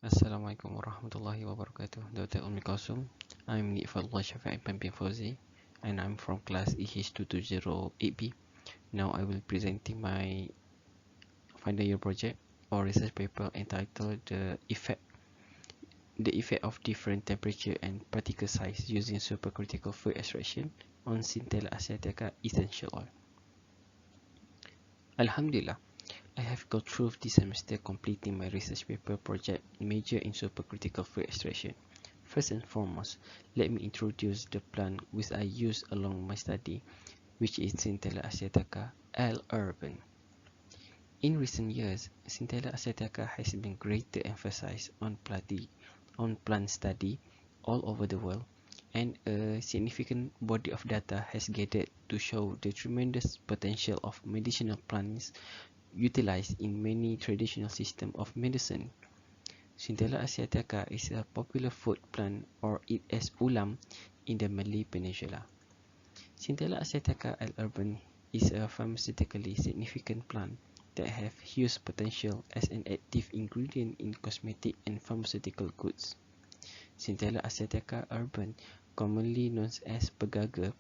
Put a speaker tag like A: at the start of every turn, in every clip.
A: Assalamualaikum warahmatullahi wabarakatuh. Dr. Umi Qasim. I'm Fadhullah Syafiq bin Fauzi and I'm from class EH2208B. Now I will presenting my final year project or research paper entitled the effect of different temperature and particle size using supercritical fluid extraction on Centella Asiatica essential oil. Alhamdulillah, I have got through this semester completing my research paper project major in supercritical fluid extraction. First and foremost, let me introduce the plant which I use along my study, which is Centella Asiatica L. urban. In recent years, Centella Asiatica has been greatly emphasized on plant study all over the world, and a significant body of data has gathered to show the tremendous potential of medicinal plants utilized in many traditional systems of medicine. Centella asiatica is a popular food plant or eat as ulam in the Malay Peninsula. Centella asiatica L. urban is a pharmaceutically significant plant that have huge potential as an active ingredient in cosmetic and pharmaceutical goods. Centella asiatica urban, commonly known as pegaga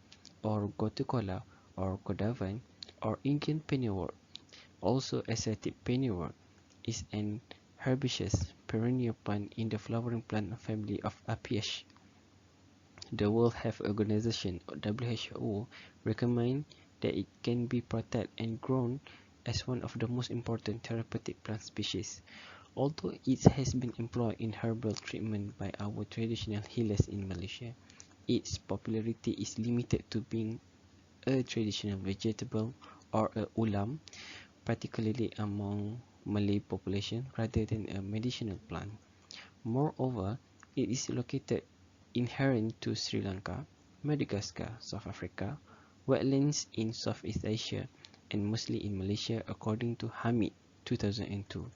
A: or gotukola or kodavan or Indian pennywort, also ascetic pennywort, is an herbaceous perennial plant in the flowering plant family of Apiaceae. The World Health Organization (WHO) recommends that it can be protected and grown as one of the most important therapeutic plant species. Although it has been employed in herbal treatment by our traditional healers in Malaysia, its popularity is limited to being a traditional vegetable or a ulam, particularly among Malay population, rather than a medicinal plant. Moreover, it is located inherent to Sri Lanka, Madagascar, South Africa, wetlands in Southeast Asia, and mostly in Malaysia according to Hamid 2002.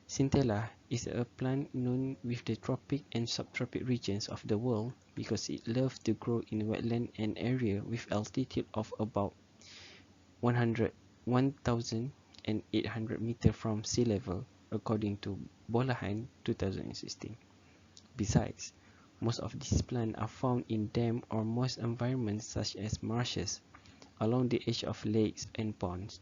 A: Centella is a plant known with the tropic and subtropic regions of the world because it loves to grow in wetland and area with altitude of about 1,800 meters from sea level according to Bolahan 2016. Besides, most of these plants are found in damp or moist environments such as marshes, along the edge of lakes and ponds.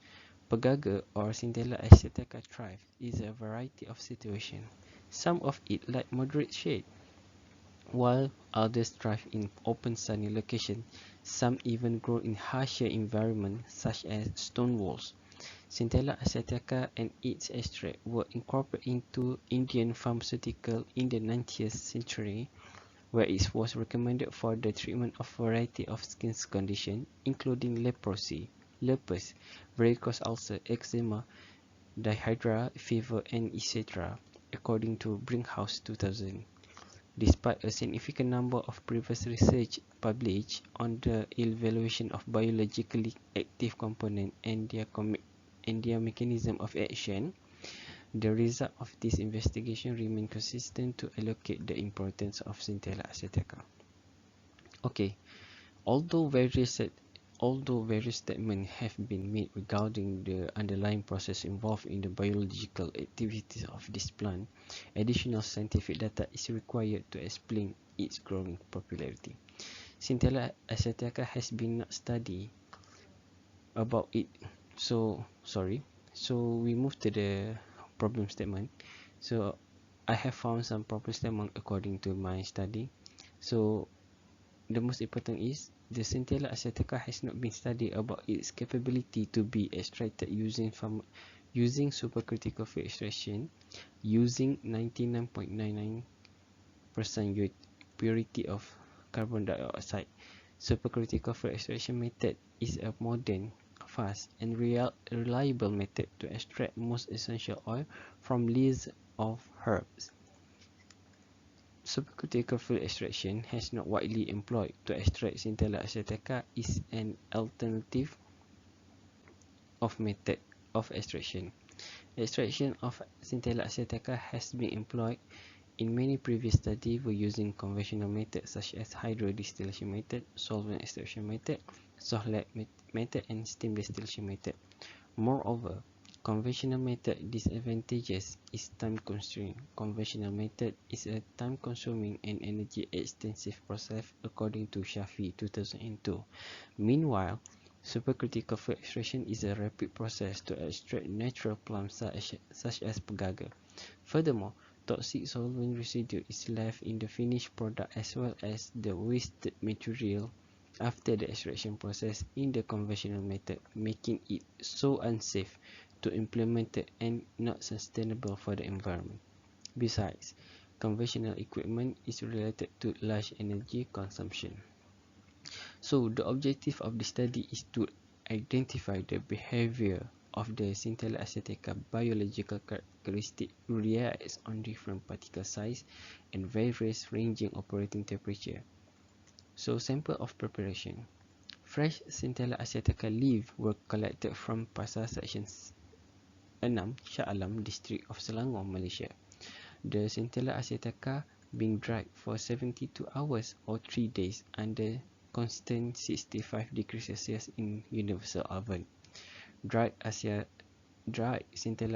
A: Pegaga or Centella asiatica thrive is a variety of situations. Some of it like moderate shade, while others thrive in open sunny locations. Some even grow in harsher environments such as stone walls. Centella asiatica and its extract were incorporated into Indian pharmaceutical in the 19th century, where it was recommended for the treatment of a variety of skin conditions, including leprosy, lupus, varicose ulcer, eczema, dihydra fever, and etc., according to Brinkhouse 2000. Despite a significant number of previous research published on the evaluation of biologically active components and their mechanism of action, the result of this investigation remain consistent to allocate the importance of Centella asiatica. Okay, although various statements have been made regarding the underlying process involved in the biological activities of this plant, additional scientific data is required to explain its growing popularity. Centella asiatica has been not studied about it. So we move to the problem statement. So I have found some problem statement according to my study. So the most important is the Centella asiatica has not been studied about its capability to be extracted using supercritical fluid extraction using 99.99% purity of carbon dioxide. Supercritical fluid extraction method is a modern, fast, and reliable method to extract most essential oil from leaves of herbs. Supercritical fluid extraction has not widely employed to extract Centella asiatica is an alternative of method of extraction. Extraction of Centella asiatica has been employed in many previous studies were using conventional methods such as hydrodistillation method, solvent extraction method, soft lab method, and steam distillation method. Moreover, Conventional method disadvantages is time constraint. Conventional method is a time-consuming and energy-extensive process according to Syafiq 2002. Meanwhile, supercritical fluid extraction is a rapid process to extract natural plums such as pegaga. Furthermore, toxic solvent residue is left in the finished product as well as the wasted material after the extraction process in the conventional method, making it so unsafe to implement and not sustainable for the environment. Besides, conventional equipment is related to large energy consumption. So the objective of the study is to identify the behavior of the Centella Asiatica biological characteristic reacts on different particle size and various ranging operating temperature. So sample of preparation. Fresh Centella Asiatica leaf were collected from Pasar Section 6, Shah Alam district of Selangor, Malaysia. The Centella Asiatica being dried for 72 hours or 3 days under constant 65 degrees Celsius in universal oven. Dried Centella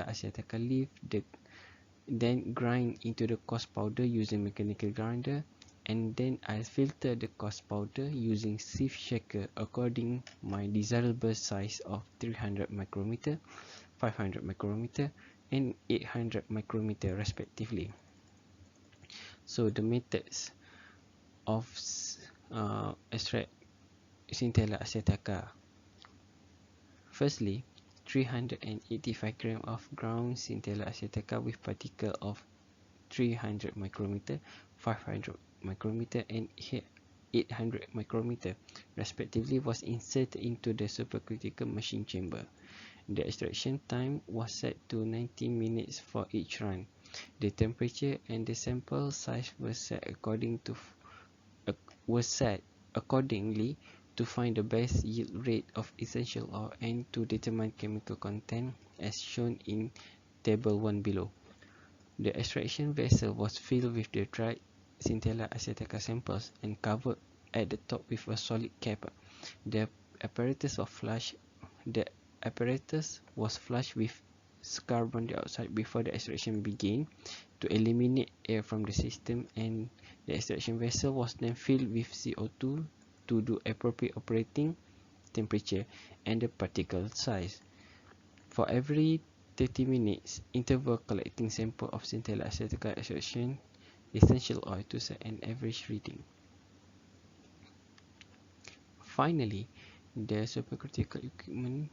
A: Asiatica leaf then grind into the coarse powder using mechanical grinder, and then I filter the coarse powder using sieve shaker according my desirable size of 300 micrometer, 500 micrometer and 800 micrometer respectively. So the methods of extract Centella Asiatica. Firstly, 385 grams of ground Centella Asiatica with particle of 300 micrometer, 500 micrometer and 800 micrometer respectively was inserted into the supercritical machine chamber. The extraction time was set to 90 minutes for each run. The temperature and the sample size were set accordingly to find the best yield rate of essential oil and to determine chemical content as shown in table 1 below. The extraction vessel was filled with the dried Centella Asiatica samples and covered at the top with a solid cap. The apparatus was flushed with carbon dioxide before the extraction began to eliminate air from the system, and the extraction vessel was then filled with CO2 to do appropriate operating temperature and the particle size. For every 30 minutes interval, collecting sample of Centella Asiatica extraction essential oil to set an average reading. Finally, the supercritical equipment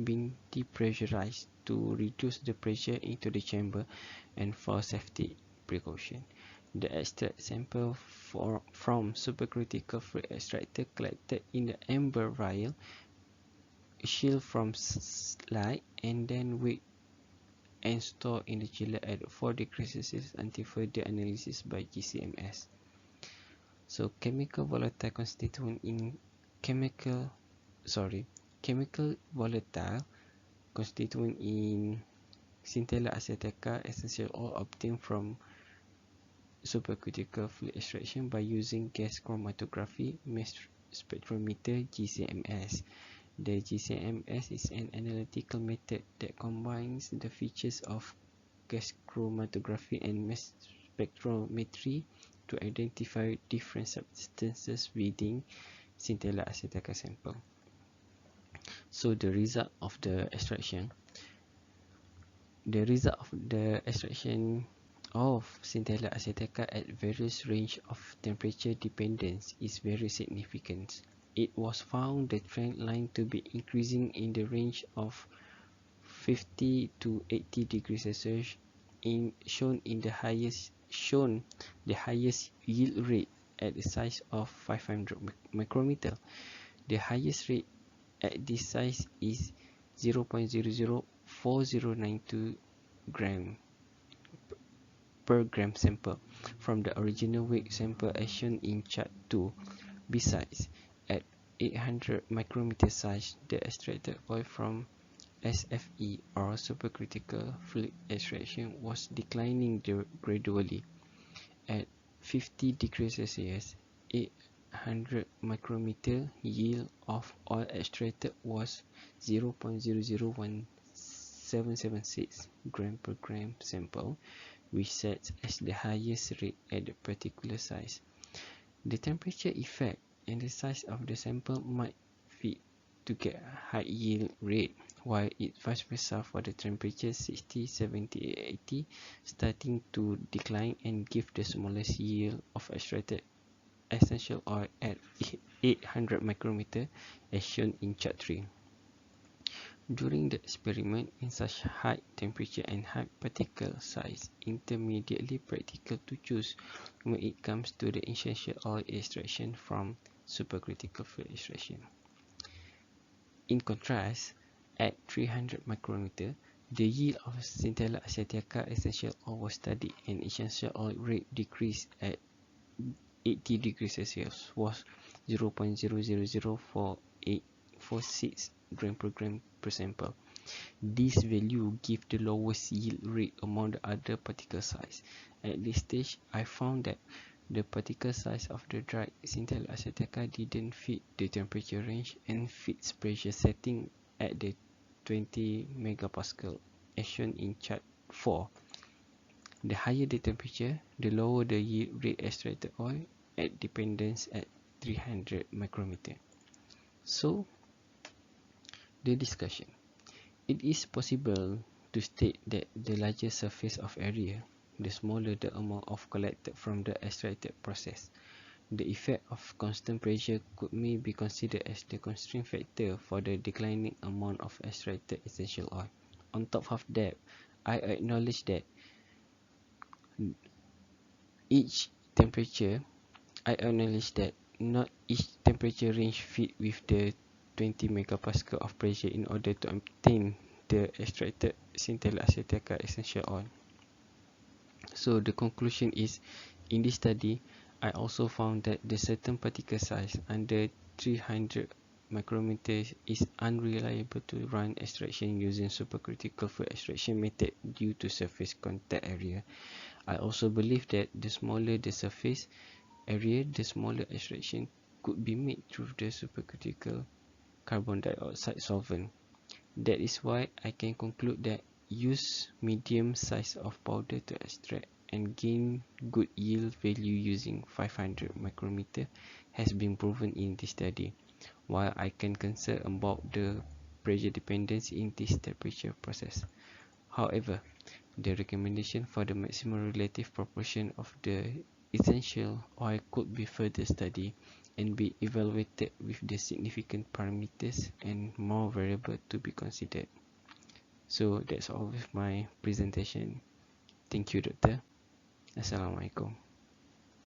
A: being depressurized to reduce the pressure into the chamber and for safety precaution. The extract sample from supercritical fluid extractor collected in the amber vial, shield from light, and then weighed and stored in the chiller at 4 degrees Celsius until further analysis by GCMS. So chemical volatile constituent in Centella Asiatica essential oil obtained from supercritical fluid extraction by using gas chromatography mass spectrometer GCMS. The GCMS is an analytical method that combines the features of gas chromatography and mass spectrometry to identify different substances within Centella Asiatica sample. So the result of the extraction. The result of the extraction of Centella Asiatica at various range of temperature dependence is very significant. It was found the trend line to be increasing in the range of 50 to 80 degrees Celsius, shown the highest yield rate at the size of 500 micrometer. The highest rate at this size is 0.004092 gram per gram sample from the original weight sample as shown in chart 2. Besides, at 800 micrometer size, the extracted oil from SFE or supercritical fluid extraction was declining gradually. At 50 degrees Celsius, 800 micrometer yield of oil extracted was 0.0017 776 gram per gram sample, which sets as the highest rate at the particular size. The temperature effect and the size of the sample might fit to get a high yield rate, while it vice versa for the temperature 60, 70, 80 starting to decline and give the smallest yield of extracted essential oil at 800 micrometer as shown in chart 3. During the experiment in such high temperature and high particle size, intermediately practical to choose when it comes to the essential oil extraction from supercritical fluid extraction. In contrast, at 300 micrometer, the yield of Centella Asiatica essential oil was studied and essential oil rate decreased at 80 degrees Celsius was 0.0004846 gram per gram per sample. This value gives the lowest yield rate among the other particle size. At this stage, I found that the particle size of the dried Centella Asiatica didn't fit the temperature range and fits pressure setting at the 20 megapascal as shown in chart 4. The higher the temperature, the lower the yield rate extracted oil at dependence at 300 micrometer. So, the discussion. It is possible to state that the larger surface of area, the smaller the amount of collected from the extracted process. The effect of constant pressure could may be considered as the constraint factor for the declining amount of extracted essential oil. On top of that, I acknowledge that not each temperature range fit with the 20 megapascal of pressure in order to obtain the extracted Centella Asiatica essential oil. So the conclusion is, in this study, I also found that the certain particle size under 300 micrometers is unreliable to run extraction using supercritical fluid extraction method due to surface contact area. I also believe that the smaller the surface area, the smaller extraction could be made through the supercritical carbon dioxide solvent. That is why I can conclude that use medium size of powder to extract and gain good yield value using 500 micrometer has been proven in this study, while I can concern about the pressure dependence in this temperature process. However, the recommendation for the maximum relative proportion of the essential oil could be further studied and be evaluated with the significant parameters and more variables to be considered. So that's all with my presentation. Thank you, Doctor. Assalamualaikum.